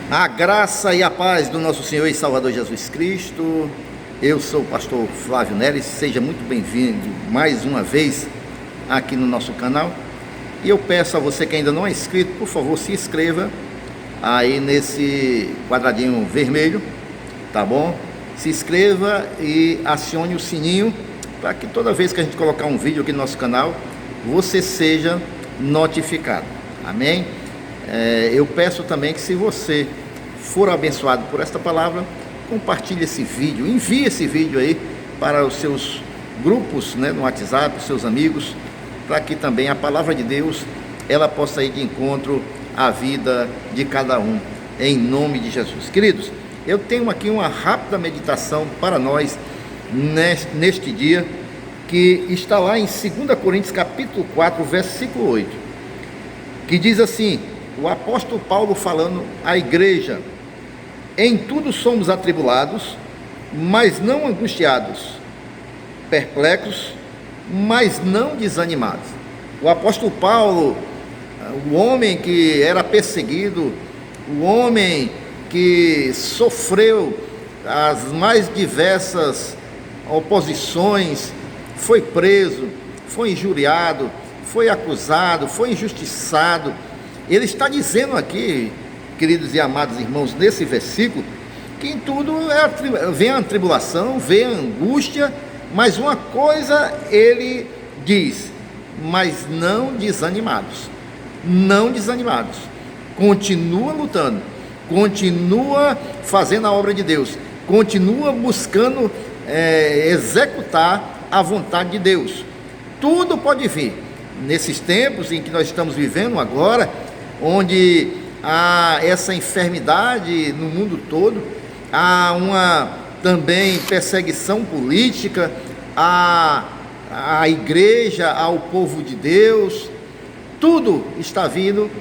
A graça e a paz do nosso Senhor e Salvador Jesus Cristo. Eu sou o pastor Flávio Neres, seja muito bem-vindo mais uma vez aqui no nosso canal. E eu peço a você que ainda não é inscrito, por favor, se inscreva aí nesse quadradinho vermelho, tá bom? Se inscreva e acione o sininho para que toda vez que a gente colocar um vídeo aqui no nosso canal, você seja notificado. Amém? Eu peço também que, se você for abençoado por esta palavra, compartilhe esse vídeo, envie esse vídeo aí para os seus grupos, né, no WhatsApp, os seus amigos, para que também a palavra de Deus ela possa ir de encontro à vida de cada um, em nome de Jesus. Queridos, eu tenho aqui uma rápida meditação para nós neste dia, que está lá em 2 Coríntios capítulo 4, versículo 8, que diz assim: o apóstolo Paulo falando à igreja: em tudo somos atribulados, mas não angustiados, perplexos, mas não desanimados. O apóstolo Paulo, o homem que era perseguido, o homem que sofreu as mais diversas oposições, foi preso, foi injuriado, foi acusado, foi injustiçado. Ele está dizendo aqui, queridos e amados irmãos, nesse versículo, que em tudo vem a tribulação, vem a angústia, mas uma coisa ele diz: mas não desanimados, não desanimados, continua lutando, continua fazendo a obra de Deus, continua buscando executar a vontade de Deus. Tudo pode vir nesses tempos em que nós estamos vivendo agora, onde há essa enfermidade no mundo todo, há uma também perseguição política à igreja, ao povo de Deus. Tudo está vindo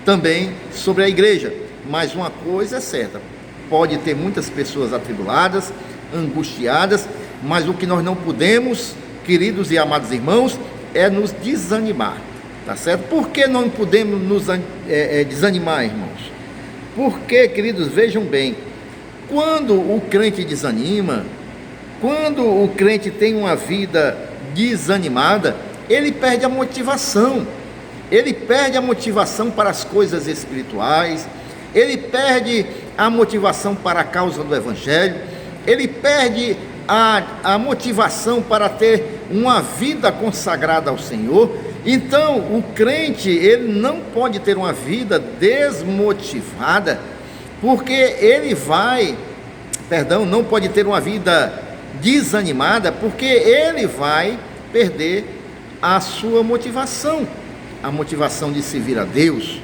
também sobre a igreja, mas uma coisa é certa: pode ter muitas pessoas atribuladas, angustiadas, mas o que nós não podemos, queridos e amados irmãos, é nos desanimar, tá certo? Por que não podemos nos desanimar, irmãos? Porque, queridos, vejam bem, quando o crente desanima, quando o crente tem uma vida desanimada, ele perde a motivação, para as coisas espirituais, ele perde a motivação para a causa do Evangelho, ele perde a motivação para ter uma vida consagrada ao Senhor. Então, o crente, ele não pode ter uma vida desmotivada, porque não pode ter uma vida desanimada, porque ele vai perder a sua motivação, a motivação de servir a Deus,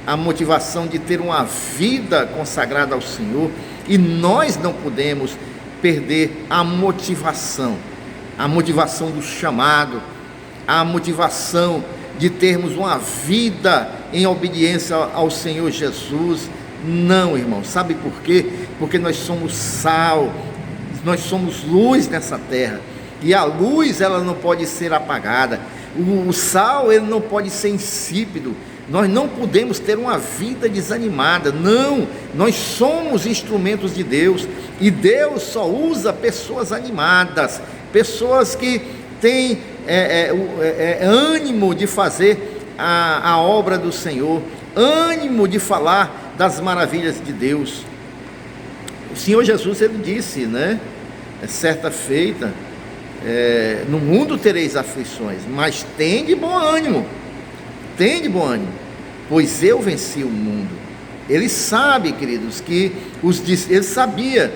a motivação de ter uma vida consagrada ao Senhor. E nós não podemos perder a motivação do chamado, a motivação de termos uma vida em obediência ao Senhor Jesus. Não, irmão, sabe por quê? Porque nós somos sal, nós somos luz nessa terra, e a luz ela não pode ser apagada, o sal ele não pode ser insípido. Nós não podemos ter uma vida desanimada, não. Nós somos instrumentos de Deus, e Deus só usa pessoas animadas, pessoas que têm ânimo de fazer a obra do Senhor, ânimo de falar das maravilhas de Deus. O Senhor Jesus, ele disse, né, certa feita, no mundo tereis aflições, mas tende bom ânimo, pois eu venci o mundo. Ele sabe, queridos, que ele sabia,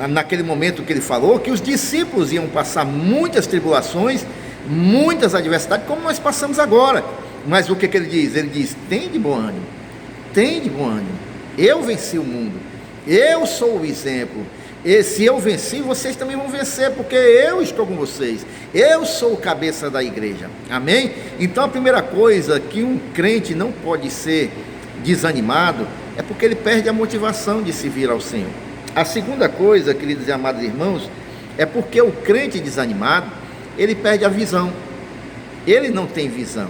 naquele momento que ele falou, que os discípulos iam passar muitas tribulações, muitas adversidades, como nós passamos agora. Mas o que ele diz? Ele diz: tende bom ânimo, eu venci o mundo, eu sou o exemplo. E se eu venci, vocês também vão vencer, porque eu estou com vocês, eu sou o cabeça da igreja. Amém? Então, a primeira coisa que um crente não pode ser desanimado é porque ele perde a motivação de servir ao Senhor. A segunda coisa, queridos e amados irmãos, é porque o crente desanimado, ele perde a visão, ele não tem visão,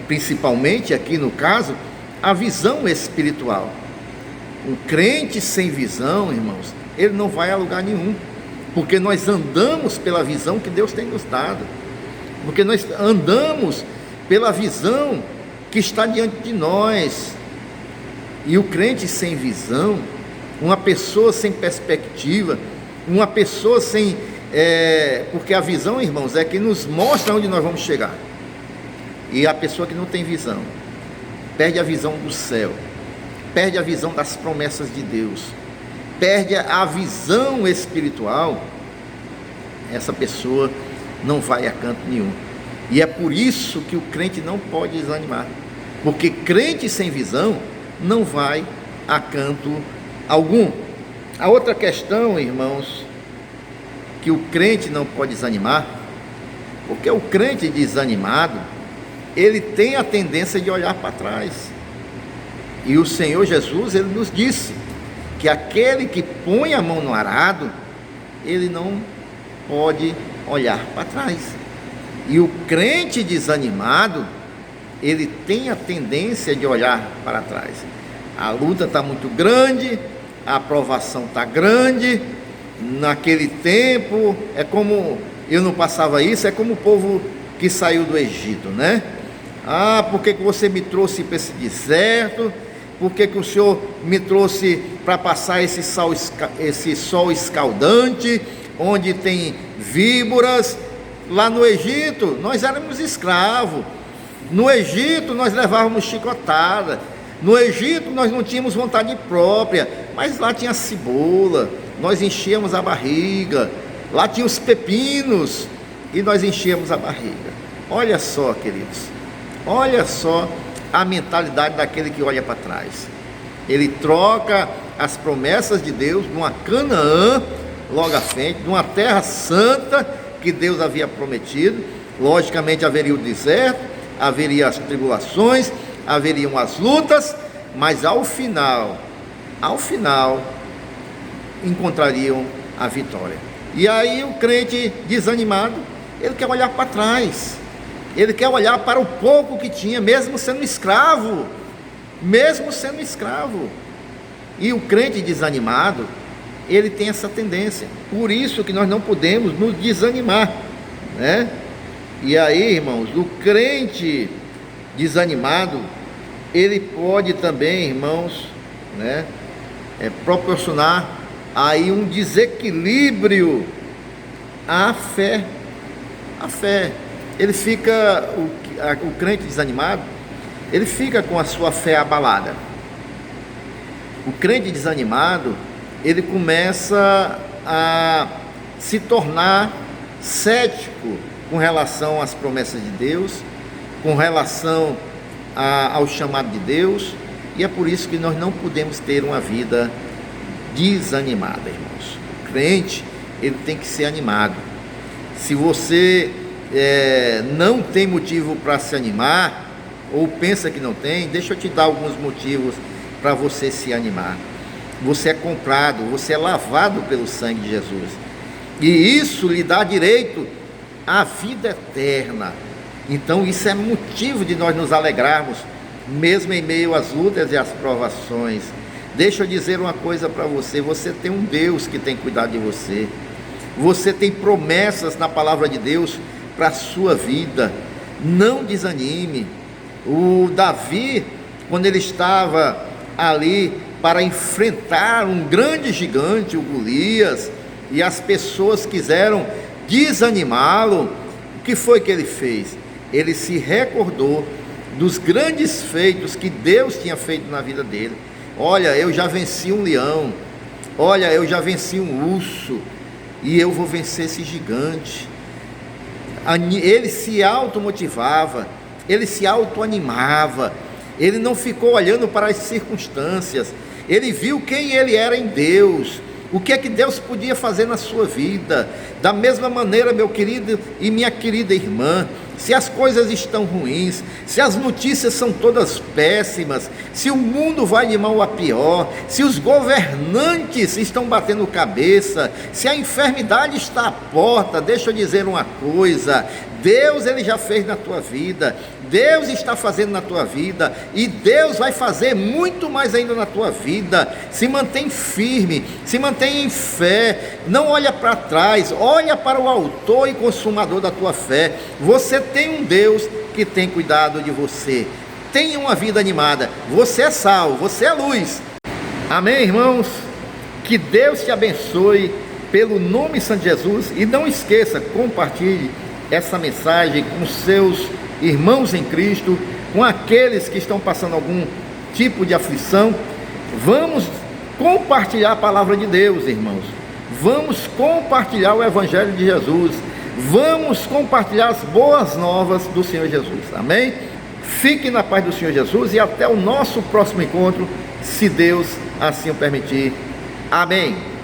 principalmente aqui no caso, a visão espiritual. Um crente sem visão, irmãos, ele não vai a lugar nenhum, porque nós andamos pela visão que Deus tem nos dado, porque nós andamos pela visão que está diante de nós. E o crente sem visão, uma pessoa sem perspectiva, uma pessoa sem... porque a visão, irmãos, é que nos mostra onde nós vamos chegar. E a pessoa que não tem visão, perde a visão do céu, perde a visão das promessas de Deus, perde a visão espiritual. Essa pessoa não vai a canto nenhum. E é por isso que o crente não pode desanimar, porque crente sem visão não vai a canto algum. A outra questão, irmãos, que o crente não pode desanimar, porque o crente desanimado, ele tem a tendência de olhar para trás. E o Senhor Jesus, ele nos disse que aquele que põe a mão no arado, ele não pode olhar para trás. E o crente desanimado, ele tem a tendência de olhar para trás. A luta está muito grande, a aprovação está grande. Naquele tempo, é como, eu não passava isso, é como o povo que saiu do Egito, né? Por que você me trouxe para esse deserto? Por que o Senhor me trouxe para passar esse sol escaldante, onde tem víboras? Lá no Egito, nós éramos escravos. No Egito, nós levávamos chicotada. No Egito, nós não tínhamos vontade própria, mas lá tinha cebola, nós enchíamos a barriga. Lá tinha os pepinos e nós enchíamos a barriga. Olha só, queridos, olha só a mentalidade daquele que olha para trás. Ele troca as promessas de Deus de uma Canaã logo à frente, de uma terra santa que Deus havia prometido. Logicamente haveria o deserto, haveria as tribulações, haveriam as lutas, mas ao final encontrariam a vitória. E aí o crente desanimado, ele quer olhar para trás, ele quer olhar para o pouco que tinha, mesmo sendo escravo. E o crente desanimado, ele tem essa tendência. Por isso que nós não podemos nos desanimar, né? E aí, irmãos, o crente desanimado, ele pode também, irmãos, né, proporcionar aí um desequilíbrio à fé. Ele fica, o crente desanimado, ele fica com a sua fé abalada. O crente desanimado, ele começa a se tornar cético com relação às promessas de Deus, com relação ao chamado de Deus. E é por isso que nós não podemos ter uma vida desanimada, irmãos. O crente, ele tem que ser animado. Se você não tem motivo para se animar, ou pensa que não tem, deixa eu te dar alguns motivos para você se animar. Você é comprado, você é lavado pelo sangue de Jesus, e isso lhe dá direito à vida eterna. Então isso é motivo de nós nos alegrarmos, mesmo em meio às lutas e às provações. Deixa eu dizer uma coisa para você: você tem um Deus que tem cuidado de você, você tem promessas na palavra de Deus para a sua vida. Não desanime. O Davi, quando ele estava ali para enfrentar um grande gigante, o Golias, e as pessoas quiseram desanimá-lo, o que foi que ele fez? Ele se recordou dos grandes feitos que Deus tinha feito na vida dele. Olha, eu já venci um leão, olha, eu já venci um urso, e eu vou vencer esse gigante. Ele se automotivava, ele se autoanimava, ele não ficou olhando para as circunstâncias, ele viu quem ele era em Deus, o que é que Deus podia fazer na sua vida. Da mesma maneira, meu querido e minha querida irmã, se as coisas estão ruins, se as notícias são todas péssimas, se o mundo vai de mal a pior, se os governantes estão batendo cabeça, se a enfermidade está à porta, deixa eu dizer uma coisa: Deus, ele já fez na tua vida, Deus está fazendo na tua vida, e Deus vai fazer muito mais ainda na tua vida. Se mantém firme, se mantém em fé, não olha para trás, olha para o autor e consumador da tua fé. Você tem um Deus que tem cuidado de você. Tenha uma vida animada, você é sal, você é luz. Amém, irmãos? Que Deus te abençoe pelo nome Santo Jesus, e não esqueça, compartilhe essa mensagem com seus irmãos em Cristo, com aqueles que estão passando algum tipo de aflição. Vamos compartilhar a palavra de Deus, irmãos. Vamos compartilhar o Evangelho de Jesus. Vamos compartilhar as boas novas do Senhor Jesus. Amém? Fique na paz do Senhor Jesus e até o nosso próximo encontro, se Deus assim o permitir. Amém.